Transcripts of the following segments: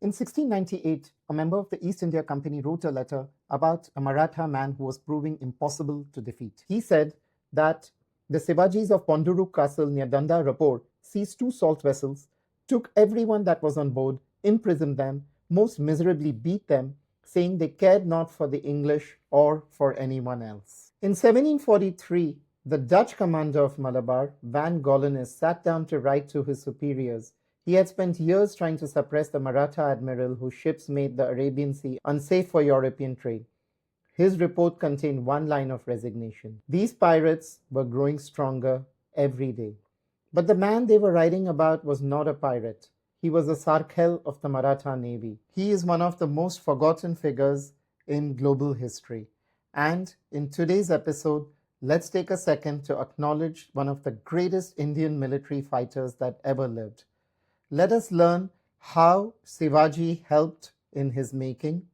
In 1698, a member of the East India Company wrote a letter about a Maratha man who was proving impossible to defeat. He said that the Shivajis of Ponduruk Castle near Danda Rapport seized 2 salt vessels, took everyone that was on board, imprisoned them, most miserably beat them, saying they cared not for the English or for anyone else. In 1743, the Dutch commander of Malabar, Van Golenus, sat down to write to his superiors. He had spent years trying to suppress the Maratha Admiral whose ships made the Arabian Sea unsafe for European trade. His report contained one line of resignation. These pirates were growing stronger every day. But the man they were writing about was not a pirate. He was a Sarkhel of the Maratha Navy. He is one of the most forgotten figures in global history. And in today's episode, let's take a second to acknowledge one of the greatest Indian military fighters that ever lived. Let us learn how Shivaji helped in his making,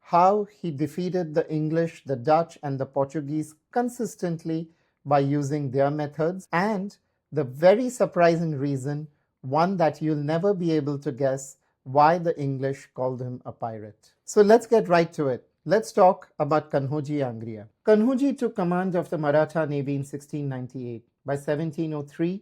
how he defeated the English, the Dutch, and the Portuguese consistently by using their methods, and the very surprising reason, one that you'll never be able to guess, why the English called him a pirate. So let's get right to it. Let's talk about Kanhoji Angre. Kanhoji took command of the Maratha Navy in 1698. By 1703,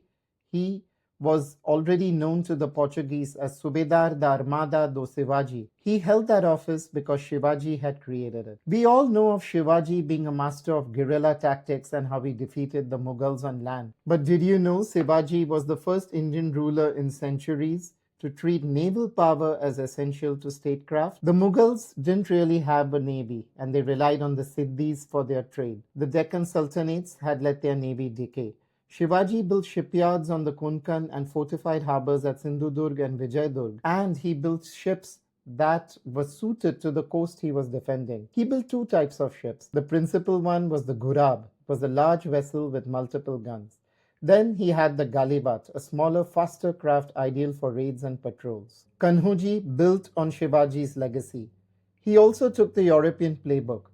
he was already known to the Portuguese as Subedar da Armada do Shivaji. He held that office because Shivaji had created it. We all know of Shivaji being a master of guerrilla tactics and how he defeated the Mughals on land. But did you know Shivaji was the first Indian ruler in centuries to treat naval power as essential to statecraft? The Mughals didn't really have a navy, and they relied on the Siddhis for their trade. The Deccan Sultanates had let their navy decay. Shivaji built shipyards on the Konkan and fortified harbours at Sindhudurg and Vijayadurg, and he built ships that were suited to the coast he was defending. He built 2 types of ships. The principal one was the Gurab. It was a large vessel with multiple guns. Then he had the Galibat, a smaller, faster craft ideal for raids and patrols. Kanhoji built on Shivaji's legacy. He also took the European playbook.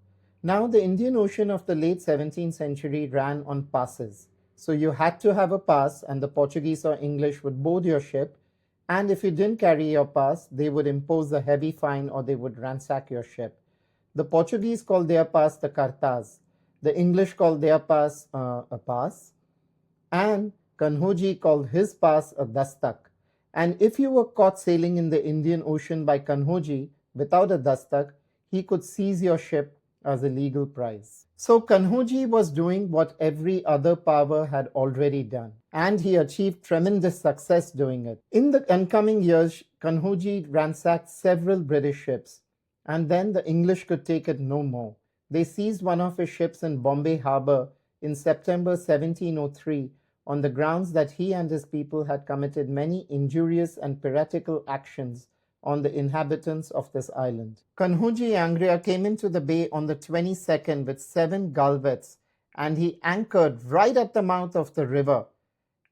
Now, the Indian Ocean of the late 17th century ran on passes. So you had to have a pass, and the Portuguese or English would board your ship, and if you didn't carry your pass, they would impose a heavy fine or they would ransack your ship. The Portuguese called their pass the cartaz. The English called their pass a pass, and Kanhoji called his pass a dastak. And if you were caught sailing in the Indian Ocean by Kanhoji without a dastak, he could seize your ship as a legal prize. So Kanhoji was doing what every other power had already done, and he achieved tremendous success doing it. In the oncoming years, Kanhoji ransacked several British ships, and then the English could take it no more. They seized one of his ships in Bombay harbour in September 1703 on the grounds that he and his people had committed many injurious and piratical actions on the inhabitants of this island. Kanhoji Angre came into the bay on the 22nd with 7 galvets, and he anchored right at the mouth of the river.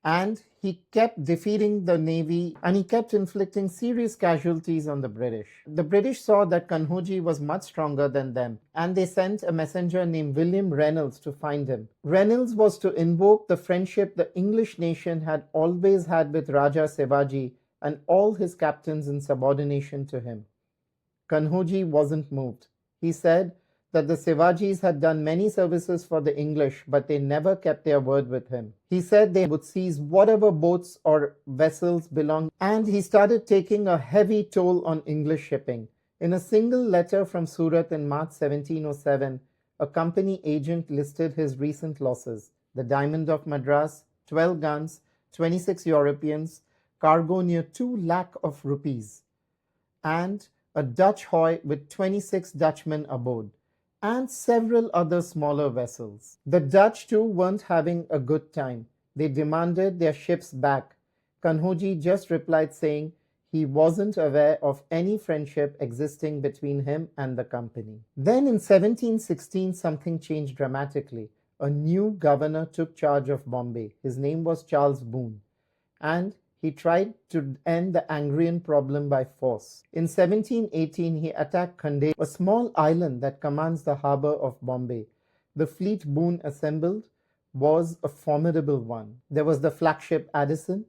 And he kept defeating the navy, and he kept inflicting serious casualties on the British. The British saw that Kanhoji was much stronger than them, and they sent a messenger named William Reynolds to find him. Reynolds was to invoke the friendship the English nation had always had with Raja Shivaji and all his captains in subordination to him. Kanhoji wasn't moved. He said that the Shivajis had done many services for the English, but they never kept their word with him. He said they would seize whatever boats or vessels belonged, and he started taking a heavy toll on English shipping. In a single letter from Surat in March 1707, a company agent listed his recent losses: the Diamond of Madras, 12 guns, 26 Europeans, cargo near 2 lakh of rupees, and a Dutch hoy with 26 Dutchmen aboard, and several other smaller vessels. The Dutch too weren't having a good time. They demanded their ships back. Kanhoji just replied saying he wasn't aware of any friendship existing between him and the company. Then in 1716, something changed dramatically. A new governor took charge of Bombay. His name was Charles Boone, and he tried to end the Angrian problem by force. In 1718, he attacked Khanderi, a small island that commands the harbour of Bombay. The fleet Boone assembled was a formidable one. There was the flagship Addison,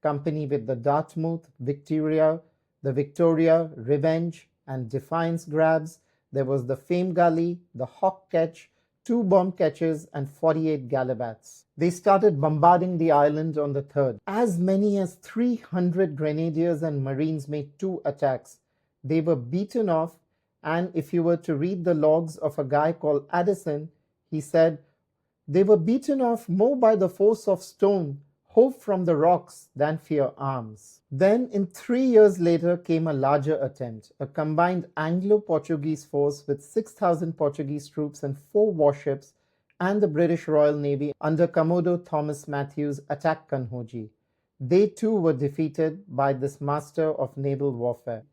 company with the Dartmouth, Victoria, the Victoria, Revenge, and Defiance grabs. There was the Fame Gully, the Hawk Ketch, 2 bomb ketches, and 48 gallivats. They started bombarding the island on the 3rd. As many as 300 grenadiers and marines made 2 attacks. They were beaten off, and if you were to read the logs of a guy called Addison, he said, they were beaten off more by the force of stone, hove from the rocks, than fier arms. Then, in 3 years later, came a larger attempt. A combined Anglo-Portuguese force with 6,000 Portuguese troops and 4 warships and the British Royal Navy under Commodore Thomas Mathews attacked Kanhoji. They too were defeated by this master of naval warfare.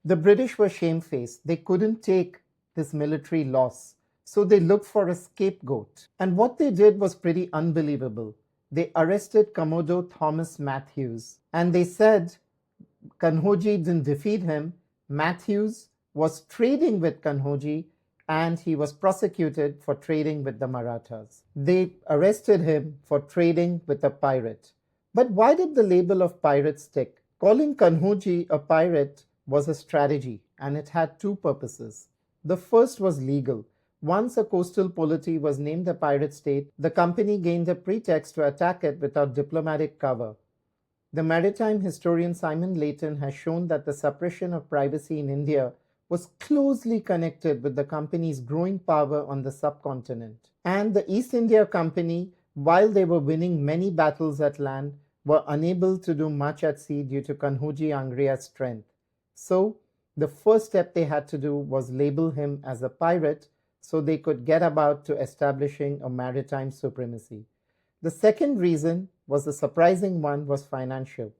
The British were shamefaced. They couldn't take this military loss, so they looked for a scapegoat. And what they did was pretty unbelievable. They arrested Commodore Thomas Mathews, and they said Kanhoji didn't defeat him. Mathews was trading with Kanhoji, and he was prosecuted for trading with the Marathas. They arrested him for trading with a pirate. But why did the label of pirate stick? Calling Kanhoji a pirate was a strategy, and it had 2 purposes. The first was legal. Once a coastal polity was named a pirate state, the company gained a pretext to attack it without diplomatic cover. The maritime historian Simon Layton has shown that the suppression of privacy in India was closely connected with the company's growing power on the subcontinent. And the East India Company, while they were winning many battles at land, were unable to do much at sea due to Kanhoji Angre's strength. So, the first step they had to do was label him as a pirate so they could get about to establishing a maritime supremacy. The second reason was the surprising one was financial.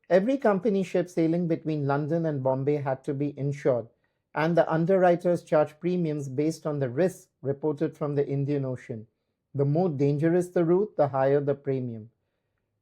Every company ship sailing between London and Bombay had to be insured, and the underwriters charged premiums based on the risks reported from the Indian Ocean. The more dangerous the route, the higher the premium.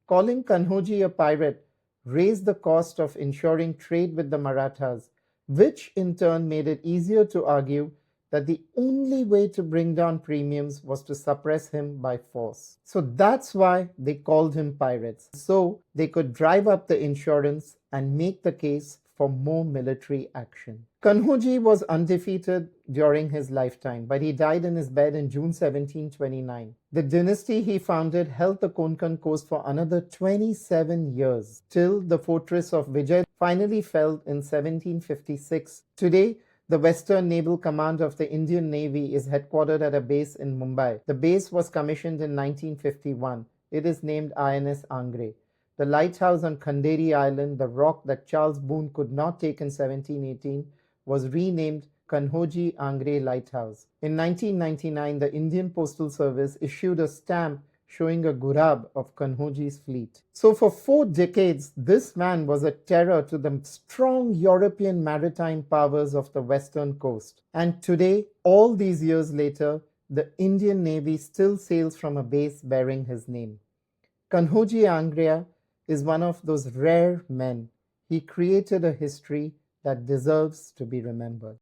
Calling Kanhoji a pirate raised the cost of ensuring trade with the Marathas, which in turn made it easier to argue that the only way to bring down premiums was to suppress him by force. So that's why they called him pirates, so they could drive up the insurance and make the case for more military action. Kanhoji was undefeated during his lifetime, but he died in his bed in June 1729. The dynasty he founded held the Konkan coast for another 27 years, till the fortress of Vijay finally fell in 1756. Today, the Western Naval Command of the Indian Navy is headquartered at a base in Mumbai. The base was commissioned in 1951. It is named INS Angre. The lighthouse on Khanderi Island, the rock that Charles Boone could not take in 1718, was renamed Kanhoji Angre Lighthouse. In 1999, the Indian Postal Service issued a stamp showing a gurab of Kanhoji's fleet. So for 4 decades, this man was a terror to the strong European maritime powers of the western coast. And today, all these years later, the Indian Navy still sails from a base bearing his name. Kanhoji Angre is one of those rare men. He created a history that deserves to be remembered.